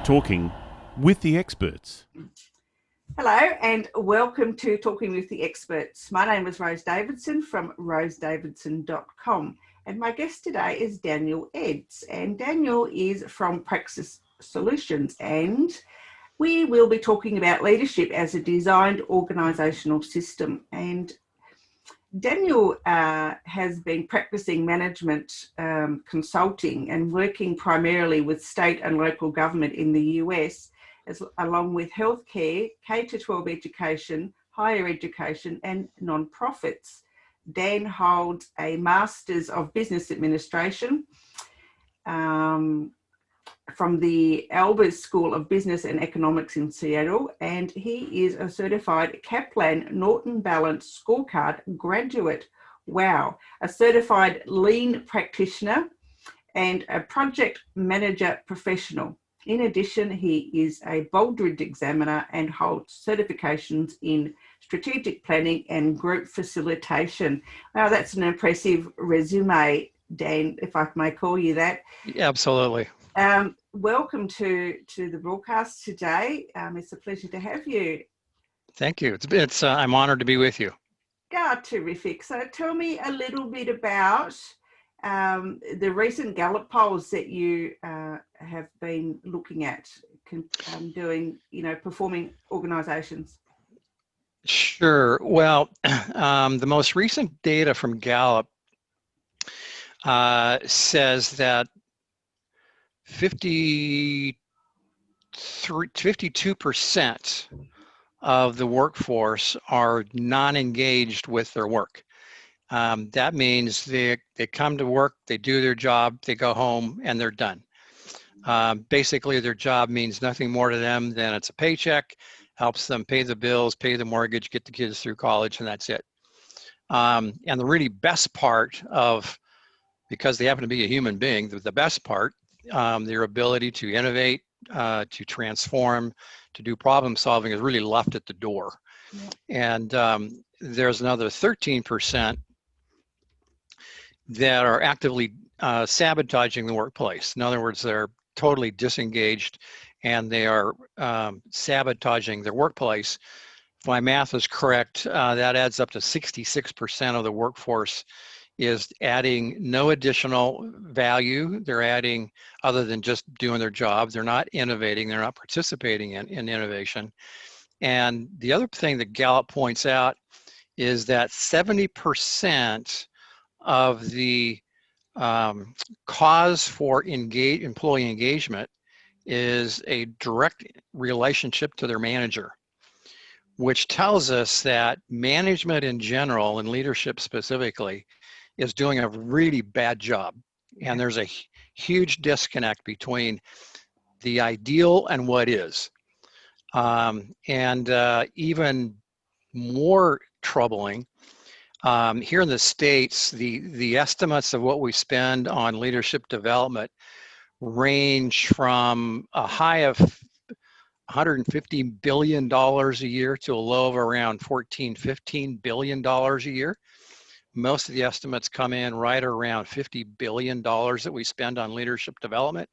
Talking with the Experts. Hello and welcome to Talking with the Experts. My name is Rose Davidson from rosedavidson.com and my guest today is Daniel Edds, and Daniel is from Praxis Solutions, and we will be talking about leadership as a designed organisational system. And Daniel has been practising management consulting and working primarily with state and local government in the US, along with healthcare, K-12 education, higher education and non-profits. Dan holds a Masters of Business Administration from the Albers School of Business and Economics in Seattle, and he is a certified Kaplan Norton Balanced Scorecard graduate. Wow. A certified Lean Practitioner and a project manager professional. In addition, he is a Baldrige examiner and holds certifications in strategic planning and group facilitation. Wow, that's an impressive resume, Dan, if I may call you that. Absolutely. Welcome to the broadcast today. It's a pleasure to have you. Thank you. It's I'm honored to be with you. Yeah, terrific. So tell me a little bit about the recent Gallup polls that you have been looking at, doing, performing organisations. Sure. Well, the most recent data from Gallup says that 52% of the workforce are non-engaged with their work. That means they come to work, they do their job, they go home, and they're done. Basically, their job means nothing more to them than it's a paycheck, helps them pay the bills, pay the mortgage, get the kids through college, and that's it. And the really best part because they happen to be a human being, the best part, their ability to innovate, to transform, to do problem solving is really left at the door. Yeah. And there's another 13% that are actively sabotaging the workplace. In other words, they're totally disengaged and they are sabotaging their workplace. If my math is correct, that adds up to 66% of the workforce is adding no additional value. They're adding, other than just doing their job, they're not innovating, they're not participating in innovation. And the other thing that Gallup points out is that 70% of the cause for employee engagement is a direct relationship to their manager, which tells us that management in general and leadership specifically is doing a really bad job. And there's a huge disconnect between the ideal and what is. Even more troubling, here in the States, the estimates of what we spend on leadership development range from a high of $150 billion a year to a low of around $15 billion a year. Most of the estimates come in right around $50 billion that we spend on leadership development.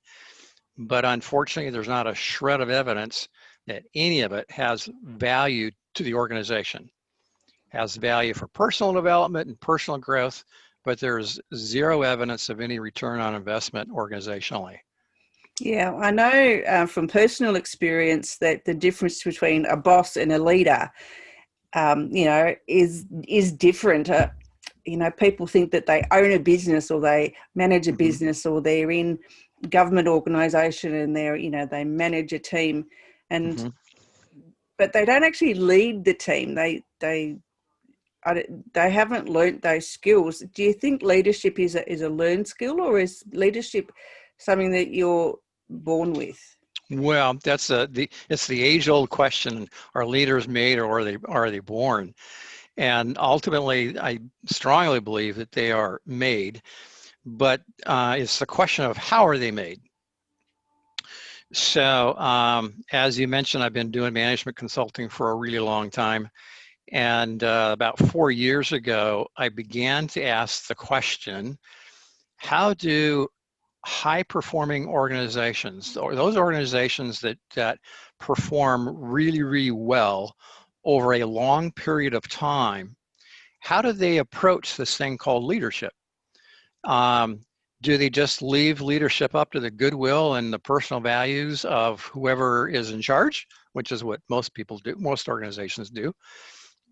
But unfortunately, there's not a shred of evidence that any of it has value to the organization. Has value for personal development and personal growth, but there's zero evidence of any return on investment organizationally. Yeah, I know from personal experience that the difference between a boss and a leader, is different. People think that they own a business or they manage a business or they're in government organisation and they manage a team, and but they don't actually lead the team. They haven't learnt those skills. Do you think leadership is a learned skill, or is leadership something that you're born with? Well, it's the age-old question: are leaders made, or are they born? And ultimately, I strongly believe that they are made, but it's the question of how are they made. So, as you mentioned, I've been doing management consulting for a really long time. And about 4 years ago, I began to ask the question, how do high-performing organizations, or those organizations that perform really, really well over a long period of time, how do they approach this thing called leadership? Do they just leave leadership up to the goodwill and the personal values of whoever is in charge, which is what most people do, most organizations do?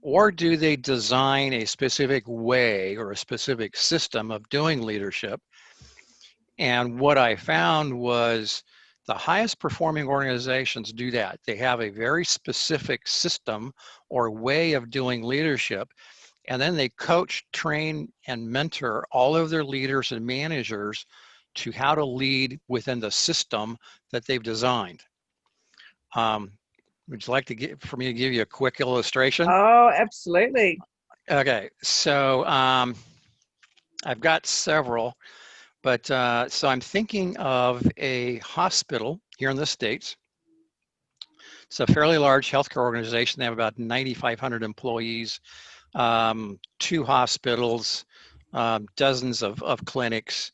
Or do they design a specific way or a specific system of doing leadership? And what I found was the highest performing organizations do that. They have a very specific system or way of doing leadership, and then they coach, train, and mentor all of their leaders and managers to how to lead within the system that they've designed. Would you like to for me to give you a quick illustration? Oh, absolutely. Okay, so I've got several, but so I'm thinking of a hospital here in the States. It's a fairly large healthcare organization. They have about 9,500 employees, 2 hospitals, dozens of clinics.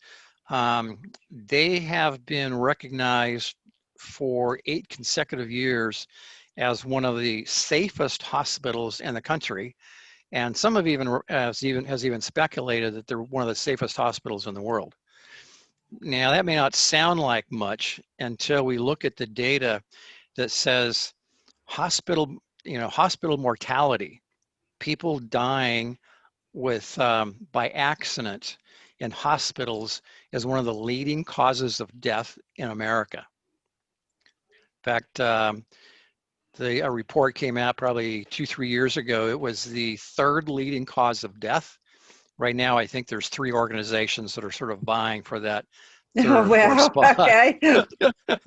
They have been recognized for 8 consecutive years as one of the safest hospitals in the country, and some have has even speculated that they're one of the safest hospitals in the world. Now, that may not sound like much until we look at the data that says hospital mortality, people dying with by accident in hospitals, is one of the leading causes of death in America. In fact, a report came out probably 2-3 years ago. It was the 3rd leading cause of death. Right now, I think there's 3 organizations that are sort of vying for that 3rd or 4th spot. Okay.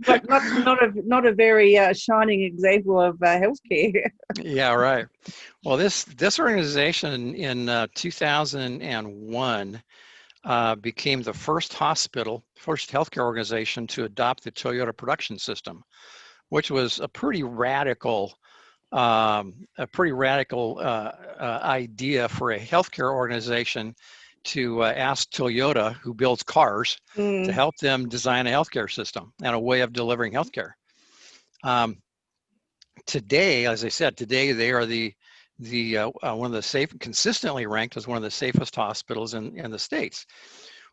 But not a very shining example of healthcare. Yeah, right. Well, this organization in 2001 became the first healthcare organization to adopt the Toyota production system, which was a pretty radical idea for a healthcare organization to ask Toyota, who builds cars, to help them design a healthcare system and a way of delivering healthcare. Today, as I said, they are one of the consistently ranked as one of the safest hospitals in the States.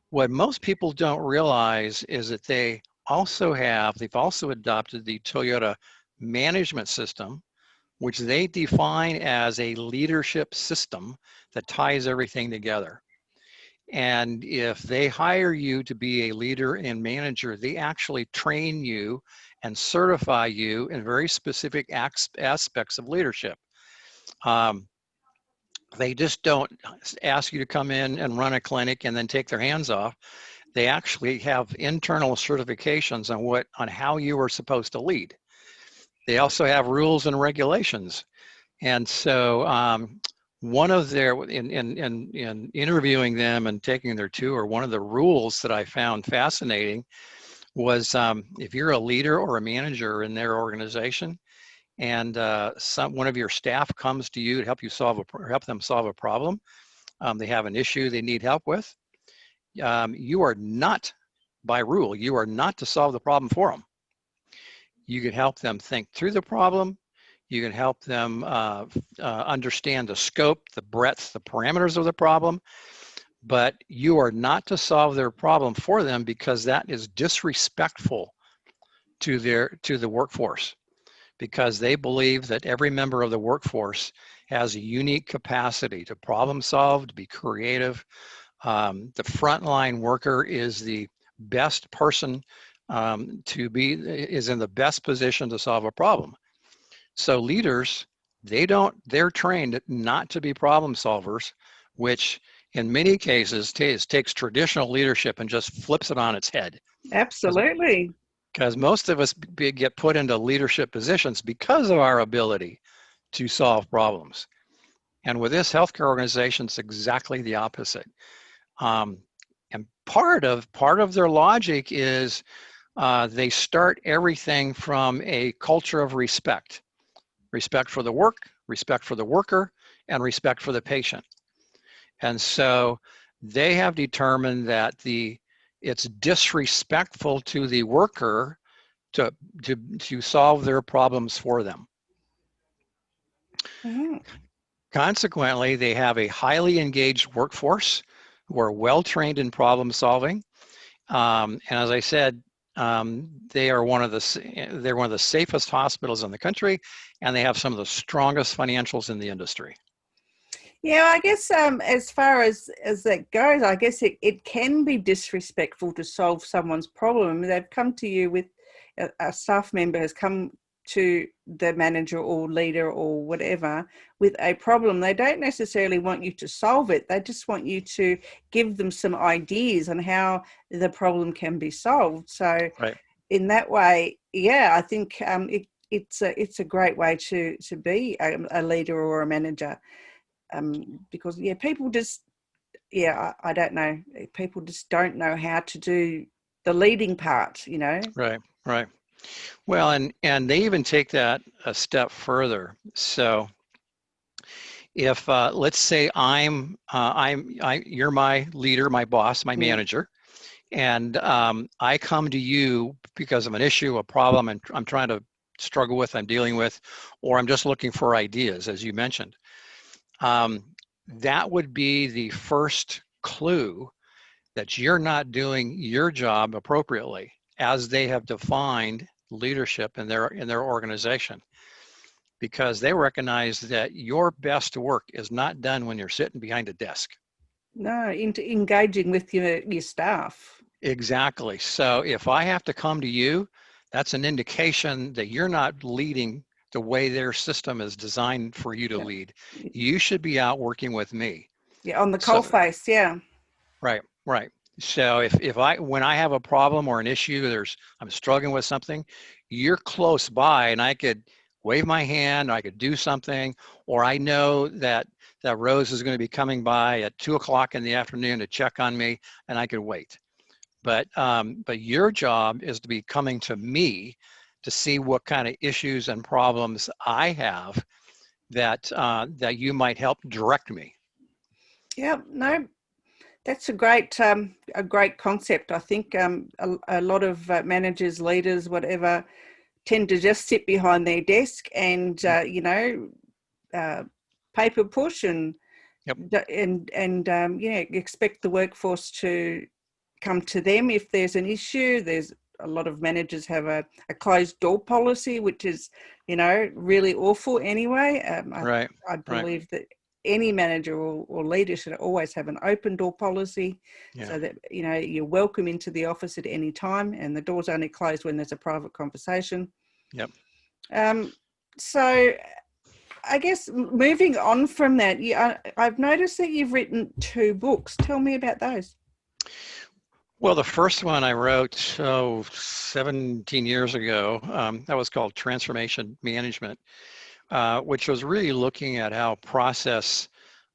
What most people don't realize is that they've also adopted the Toyota management system, which they define as a leadership system that ties everything together. And if they hire you to be a leader and manager, they actually train you and certify you in very specific aspects of leadership. They just don't ask you to come in and run a clinic and then take their hands off. They actually have internal certifications on how you are supposed to lead. They also have rules and regulations. And so one of their, in interviewing them and taking their tour, one of the rules that I found fascinating was if you're a leader or a manager in their organization, and one of your staff comes to you to help them solve a problem, they have an issue they need help with, you are not, by rule, you are not to solve the problem for them. You can help them think through the problem. You can help them understand the scope, the breadth, the parameters of the problem, but you are not to solve their problem for them, because that is disrespectful to the workforce, because they believe that every member of the workforce has a unique capacity to problem solve, to be creative. The frontline worker is the best person is in the best position to solve a problem. So leaders, they're trained not to be problem solvers, which in many cases takes traditional leadership and just flips it on its head. Absolutely. Because most of us get put into leadership positions because of our ability to solve problems. And with this healthcare organization, it's exactly the opposite. And part of their logic is they start everything from a culture of respect. Respect for the work, respect for the worker, and respect for the patient. And so they have determined that the it's disrespectful to the worker to solve their problems for them. Mm-hmm. Consequently, they have a highly engaged workforce who are well trained in problem solving. And as I said, they're one of the safest hospitals in the country, and they have some of the strongest financials in the industry. Yeah, I guess as far as that goes, I guess it can be disrespectful to solve someone's problem. They've come to you with a staff member has come to the manager or leader or whatever with a problem. They don't necessarily want you to solve it. They just want you to give them some ideas on how the problem can be solved. So right. In that way, yeah, I think it's a great way to be a leader or a manager. Because people just, I don't know. People just don't know how to do the leading part, Right. Well, and they even take that a step further. So if let's say you're my leader, my boss, my manager, and I come to you because of an issue, a problem, and I'm trying to struggle with, I'm dealing with, or I'm just looking for ideas, as you mentioned. That would be the first clue that you're not doing your job appropriately as they have defined leadership in their organization, because they recognize that your best work is not done when you're sitting behind a desk. No, into engaging with your staff. Exactly. So if I have to come to you, that's an indication that you're not leading the way their system is designed for you to lead. You should be out working with me. Yeah, on the coalface, yeah. Right. So when I have a problem or an issue, I'm struggling with something, you're close by and I could wave my hand, I could do something, or I know that Rose is going to be coming by at 2:00 in the afternoon to check on me, and I could wait. But your job is to be coming to me to see what kind of issues and problems I have that you might help direct me. Yeah, no, that's a great concept. I think a lot of managers, leaders, whatever, tend to just sit behind their desk and paper push and expect the workforce to come to them if there's an issue. There's a lot of managers have a closed door policy, which is really awful anyway. I believe that any manager or leader should always have an open door policy, so that you're welcome into the office at any time, and the door's only closed when there's a private conversation. Yep. So I guess moving on from that, I've noticed that you've written 2 books. Tell me about those. Well, the first one I wrote 17 years ago, that was called Transformation Management, which was really looking at how process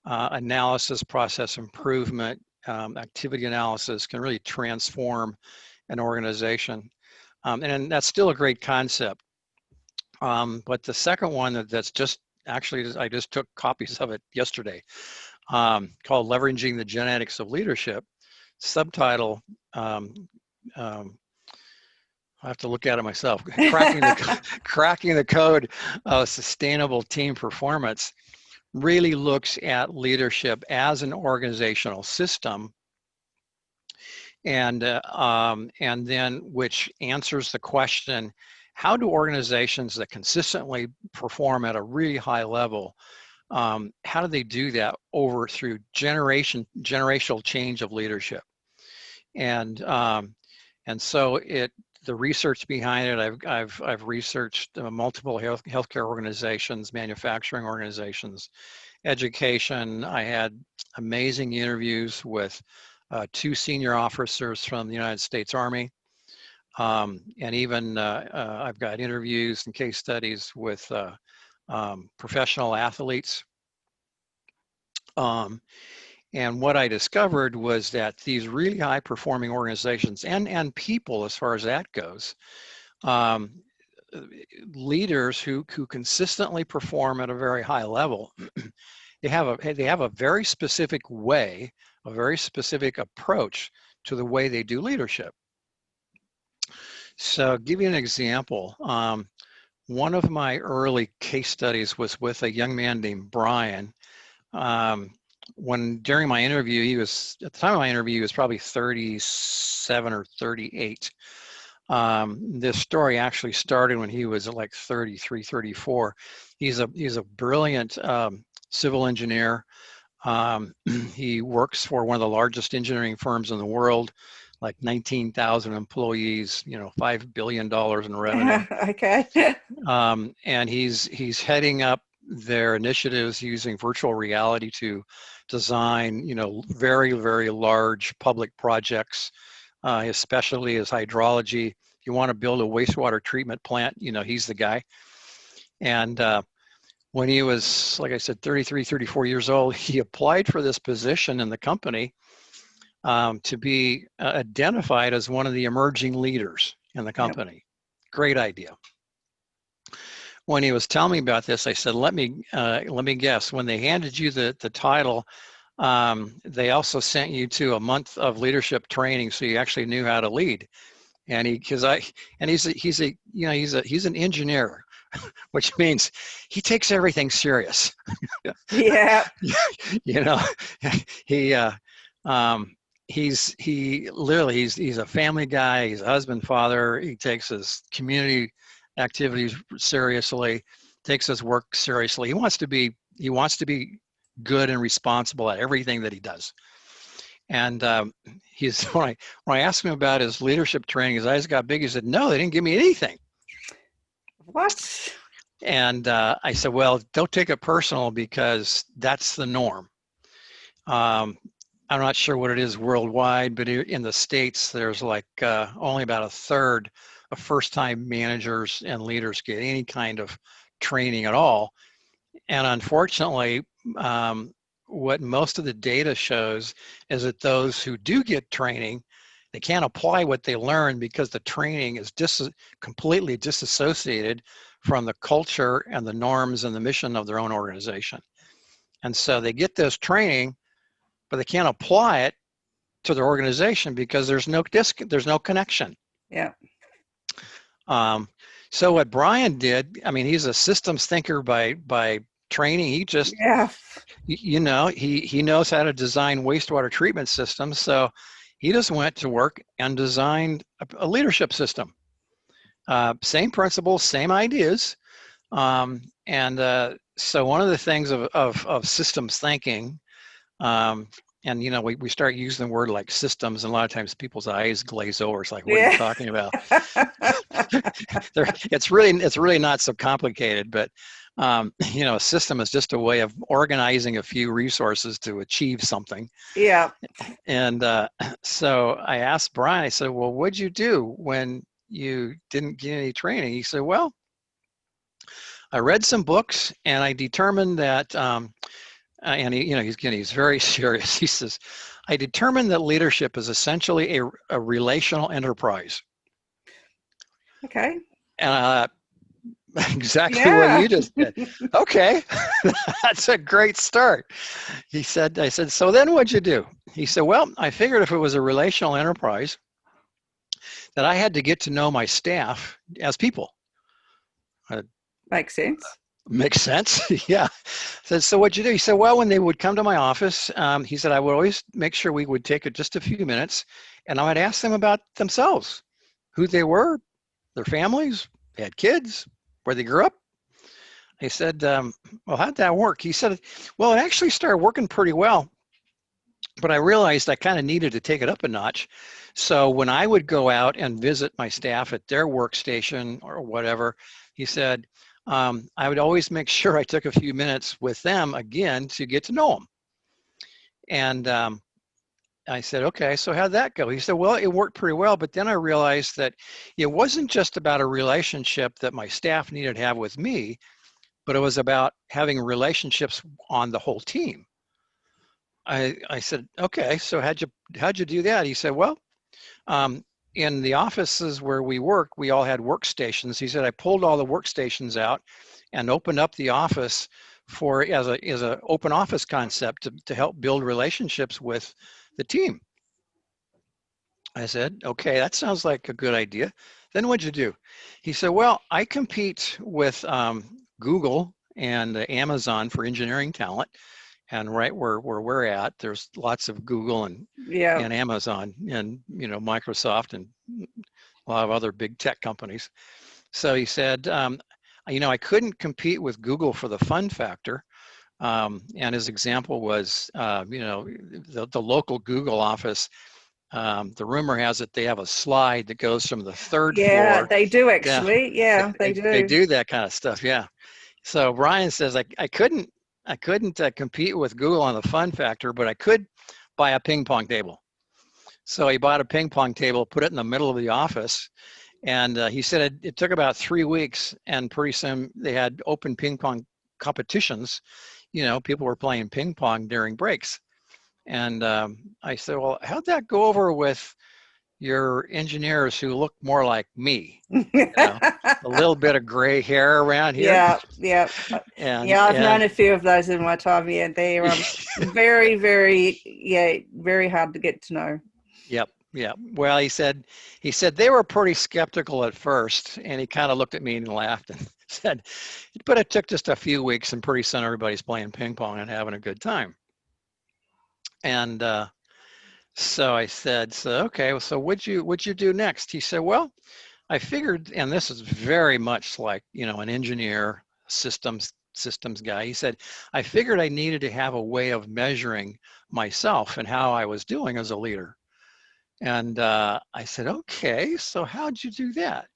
analysis, process improvement, activity analysis can really transform an organization. And that's still a great concept. But the second one that's just actually, I just took copies of it yesterday, called Leveraging the Genetics of Leadership. Subtitle, I have to look at it myself, cracking the code of sustainable team performance, really looks at leadership as an organizational system, and then which answers the question, how do organizations that consistently perform at a really high level, how do they do that through generational change of leadership? And so the research behind it, I've researched multiple healthcare organizations, manufacturing organizations, education. I had amazing interviews with 2 senior officers from the United States Army, and even I've got interviews and case studies with professional athletes. And what I discovered was that these really high performing organizations and people, as far as that goes, leaders who consistently perform at a very high level, they have a very specific way, a very specific approach to the way they do leadership. So I'll give you an example. One of my early case studies was with a young man named Brian. When during my interview, at the time of my interview, he was probably 37 or 38. This story actually started when he was like 33, 34. He's a brilliant civil engineer. He works for one of the largest engineering firms in the world, like 19,000 employees, $5 billion in revenue. Okay. And he's heading up their initiatives using virtual reality to design, very, very large public projects. His specialty is hydrology. If you want to build a wastewater treatment plant, he's the guy. And when he was, like I said, 33, 34 years old, he applied for this position in the company to be identified as one of the emerging leaders in the company. Yep. Great idea. When he was telling me about this, I said, let me guess. When they handed you the title, they also sent you to a month of leadership training, so you actually knew how to lead. And he's an engineer, which means he takes everything serious. Yeah. He's a family guy. He's a husband, father. He takes his community activities seriously, takes his work seriously. He wants to be good and responsible at everything that he does. And when I asked him about his leadership training, his eyes got big. He said, "No, they didn't give me anything." What? And I said, "Well, don't take it personal, because that's the norm. I'm not sure what it is worldwide, but in the States, there's like only about a third of first-time managers and leaders get any kind of training at all. And unfortunately, what most of the data shows is that those who do get training, they can't apply what they learn because the training is completely disassociated from the culture and the norms and the mission of their own organization. And so they get this training, but they can't apply it to their organization because there's no connection." Yeah. So what Brian did, he's a systems thinker by training. He just, he knows how to design wastewater treatment systems. So he just went to work and designed a leadership system. Same principles, same ideas. So one of the things of systems thinking, and we start using the word like systems, and a lot of times people's eyes glaze over. It's like, what are you talking about? It's really not so complicated, but a system is just a way of organizing a few resources to achieve something. Yeah. And so I asked Brian, I said, "Well, what'd you do when you didn't get any training?" He said, "Well, I read some books and I determined that," and he's very serious. He says, "I determined that leadership is essentially a relational enterprise." Okay. And exactly what you just did. Okay, that's a great start. I said, "So then what'd you do?" He said, "Well, I figured if it was a relational enterprise, that I had to get to know my staff as people." Makes sense. Makes sense. Yeah. So what'd you do? He said, "Well, when they would come to my office, he said, I would always make sure we would take just a few minutes, and I would ask them about themselves, who they were, their families, they had kids, where they grew up." He said, "Well, how'd that work?" He said, "Well, it actually started working pretty well, but I realized I kind of needed to take it up a notch. So when I would go out and visit my staff at their workstation or whatever," he said, "I would always make sure I took a few minutes with them again to get to know them." And I said, "Okay, so how'd that go?" He said, "Well, it worked pretty well, but then I realized that it wasn't just about a relationship that my staff needed to have with me, but it was about having relationships on the whole team." I said, "Okay, so how'd you do that?" He said, "Well, in the offices where we work, we all had workstations." He said, "I pulled all the workstations out and opened up the office as a open office concept to help build relationships with the team." I said, okay, that sounds like a good idea. Then what'd you do? He said, well, I compete with Google and Amazon for engineering talent. And right where we're at, there's lots of Google Yeah. and Amazon and, Microsoft and a lot of other big tech companies. So he said, I couldn't compete with Google for the fun factor. And his example was, the local Google office. The rumor has it they have a slide that goes from the third Yeah, floor. they do Yeah, actually. Yeah, they they do. do that kind of stuff. Yeah. So Brian says I couldn't compete with Google on the fun factor, but I could buy a ping pong table. So he bought a ping pong table, put it in the middle of the office, and he said it took about 3 weeks, and pretty soon they had open ping pong competitions. People were playing ping pong during breaks. And I said, well, how'd that go over with your engineers who look more like me? A little bit of gray hair around here. Yeah, yeah. And Yeah, I've known a few of those in my time. Yeah, they're very, very, very hard to get to know. Yep. Well, he said they were pretty skeptical at first, and he kind of looked at me and laughed and said, but it took just a few weeks, and pretty soon everybody's playing ping pong and having a good time. And so I said, okay, so what'd you do next? He said, well, I figured, and this is very much like, an engineer, systems guy. He said, I figured I needed to have a way of measuring myself and how I was doing as a leader. And I said, okay, so how'd you do that?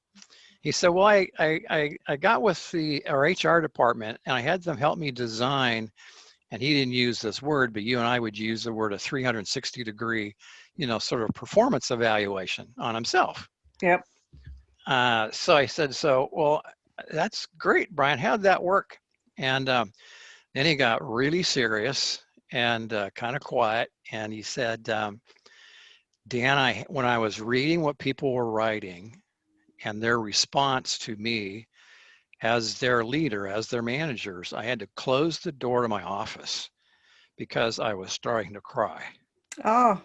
He said, well, I got with our HR department and I had them help me design, and he didn't use this word, but you and I would use the word a 360-degree, sort of performance evaluation on himself. Yep. So I said, well, that's great, Brian. How'd that work? And then he got really serious and kind of quiet. And he said, Dan, when I was reading what people were writing and their response to me as their leader, as their managers, I had to close the door to my office because I was starting to cry. Oh.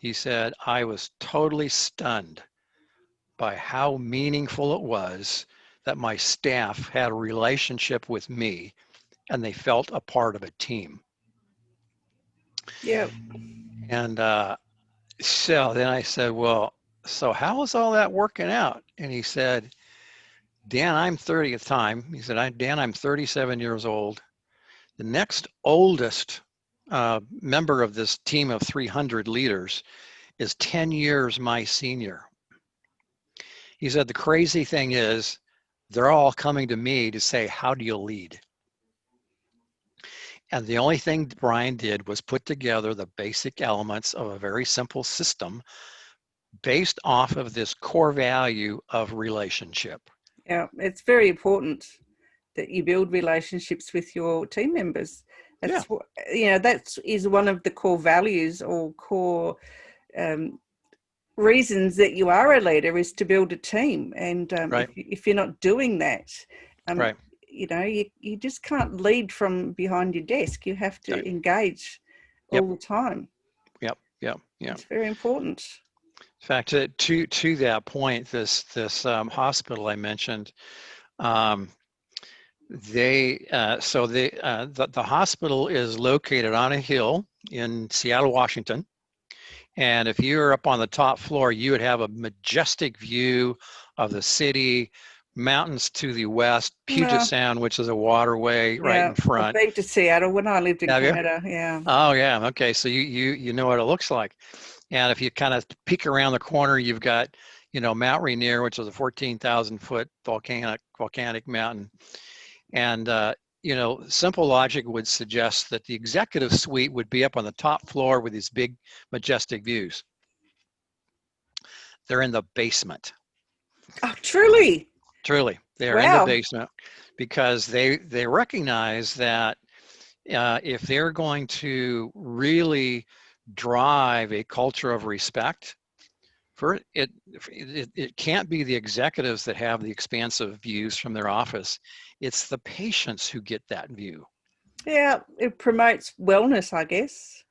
He said, I was totally stunned by how meaningful it was that my staff had a relationship with me and they felt a part of a team. Yep. And so then I said, well, so how is all that working out? And he said, Dan, I'm 30 at the time. He said, Dan, I'm 37 years old. The next oldest member of this team of 300 leaders is 10 years my senior. He said, the crazy thing is they're all coming to me to say, how do you lead? And the only thing Brian did was put together the basic elements of a very simple system based off of this core value of relationship. Yeah, it's very important that you build relationships with your team members. That's what, that is one of the core values or core reasons that you are a leader, is to build a team. And right. if you're not doing that, right. You just can't lead from behind your desk. You have to right. engage all the time. Yep. It's very important. In fact, to that point, this hospital I mentioned, the hospital is located on a hill in Seattle, Washington. And if you're up on the top floor, you would have a majestic view of the city, mountains to the west, Puget Sound, which is a waterway right in front. I've been to Seattle when I lived in Canada. Yeah. Oh yeah. Okay. So you know what it looks like. And if you kind of peek around the corner, you've got, Mount Rainier, which is a 14,000 foot volcanic mountain. And, simple logic would suggest that the executive suite would be up on the top floor with these big, majestic views. They're in the basement. Oh, truly? Truly. They're in the basement because they recognize that if they're going to really drive a culture of respect, it can't be the executives that have the expansive views from their office. It's the patients who get that view. Yeah, it promotes wellness, I guess.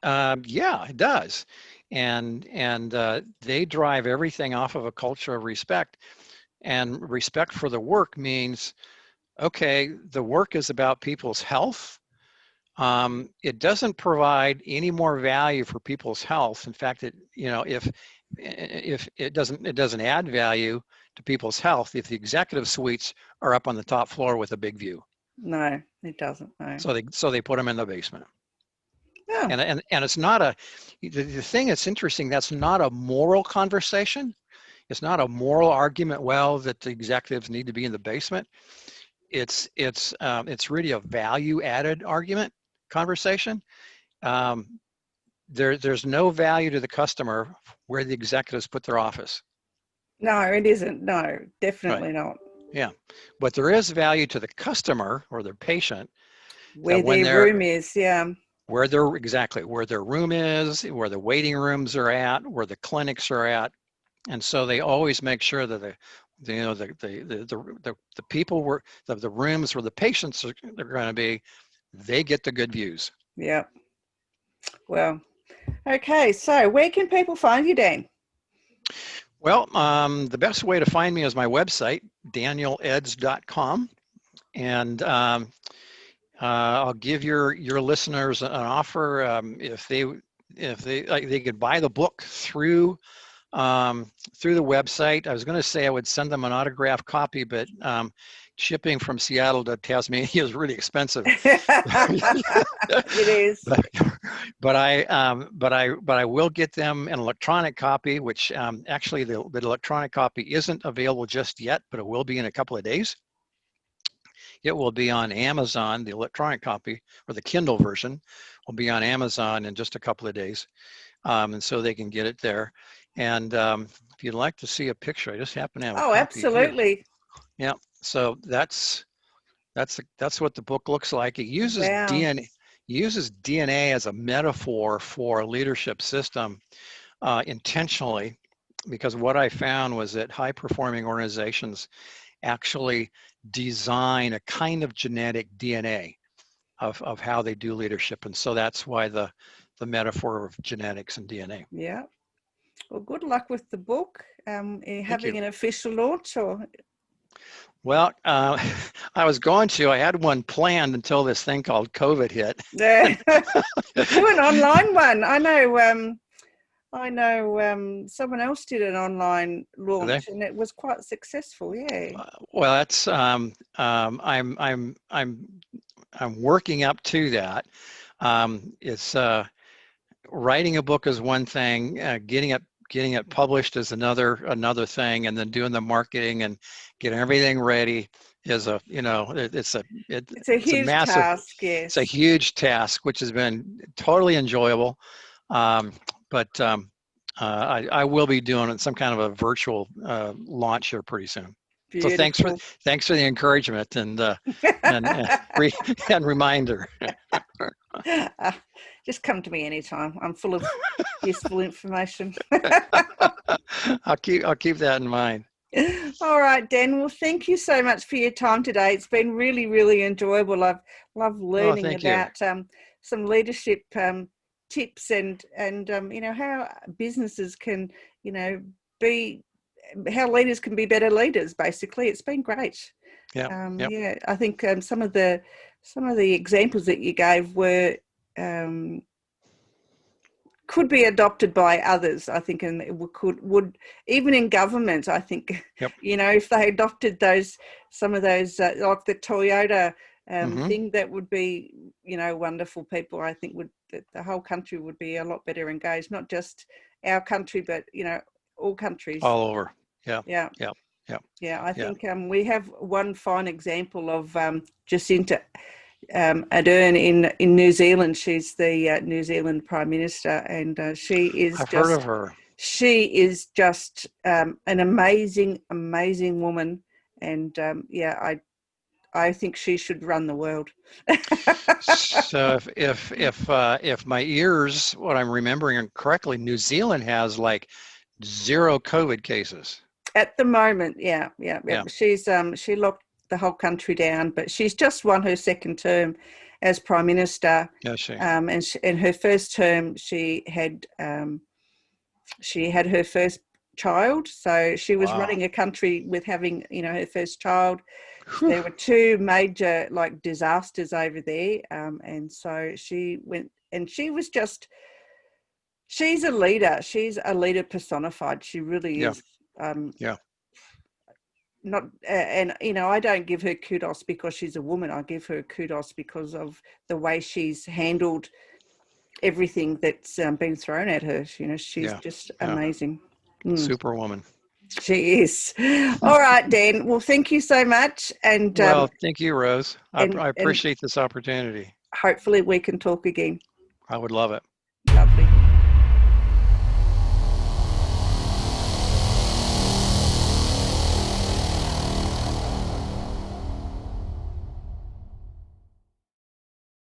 Yeah, it does. and they drive everything off of a culture of respect. And respect for the work means, okay, the work is about people's health. It doesn't provide any more value for people's health. In fact, if it doesn't add value to people's health if the executive suites are up on the top floor with a big view. No, it doesn't. No. So they put them in the basement. Yeah. And it's not the thing that's interesting. That's not a moral conversation. It's not a moral argument. Well, that the executives need to be in the basement. It's really a value-added argument conversation. There's no value to the customer where the executives put their office. No, it isn't. No, definitely Right. not. Yeah, but there is value to the customer or their patient Where their room is, yeah. Where their room is, where the waiting rooms are at, where the clinics are at, and so they always make sure that the people were the rooms where the patients are going to be, they get the good views. Yeah. Well, okay. So where can people find you, Dan? Well, the best way to find me is my website, danieledds.com, and I'll give your listeners an offer. If they could buy the book through the website. I was going to say I would send them an autographed copy, but shipping from Seattle to Tasmania is really expensive. It is. But I will get them an electronic copy, which actually the electronic copy isn't available just yet, but it will be in a couple of days. It will be on Amazon. The electronic copy, or the Kindle version, will be on Amazon in just a couple of days, and so they can get it there. And if you'd like to see a picture, I just happen to have a copy absolutely here. Yeah. So that's what the book looks like. It uses DNA as a metaphor for a leadership system intentionally, because what I found was that high-performing organizations actually design a kind of genetic DNA of how they do leadership, and so that's why the metaphor of genetics and DNA. Yeah. Well, good luck with the book. Having an official launch, or? Well, I was going to. I had one planned until this thing called COVID hit. Yeah. Do an online one. I know. Someone else did an online launch, and it was quite successful. Yeah. Well, that's I'm working up to that. It's writing a book is one thing. Getting it published is another thing, and then doing the marketing and getting everything ready is it's a huge massive task. Yes. It's a huge task, which has been totally enjoyable. But I will be doing some kind of a virtual launch here pretty soon. Beautiful. So thanks for the encouragement and reminder. Just come to me anytime. I'm full of useful information. I'll keep that in mind. All right, Dan. Well, thank you so much for your time today. It's been really, really enjoyable. I've loved learning about some leadership tips and how businesses can be, how leaders can be better leaders. Basically, it's been great. Yeah. Yeah. I think some of the examples that you gave were could be adopted by others, I think, and would even in government, I think. Yep. If they adopted some of those like the Toyota thing, that would be wonderful. People, I think, the whole country would be a lot better engaged, not just our country, but all countries all over. Yeah. I think we have one fine example of Jacinta Ardern in New Zealand. She's the New Zealand Prime Minister, and she is. I've heard of her. She is just an amazing woman, and I think she should run the world. So if my ears, what I'm remembering correctly, New Zealand has like 0 COVID cases at the moment. Yeah. She's she locked the whole country down, but she's just won her second term as Prime Minister. Yes, she. And in her first term, she had she had her first child. So she was Wow. running a country with having, her first child. Whew. There were two major disasters over there. And so she went, and she's a leader. She's a leader personified. She really Yeah. is. Yeah. Not and I don't give her kudos because she's a woman. I give her kudos because of the way she's handled everything that's been thrown at her. She's just amazing. Superwoman. She is. All right, Dan. Well, thank you so much. And Well, thank you, Rose. I and appreciate this opportunity. hopefully we can talk again. I would love it.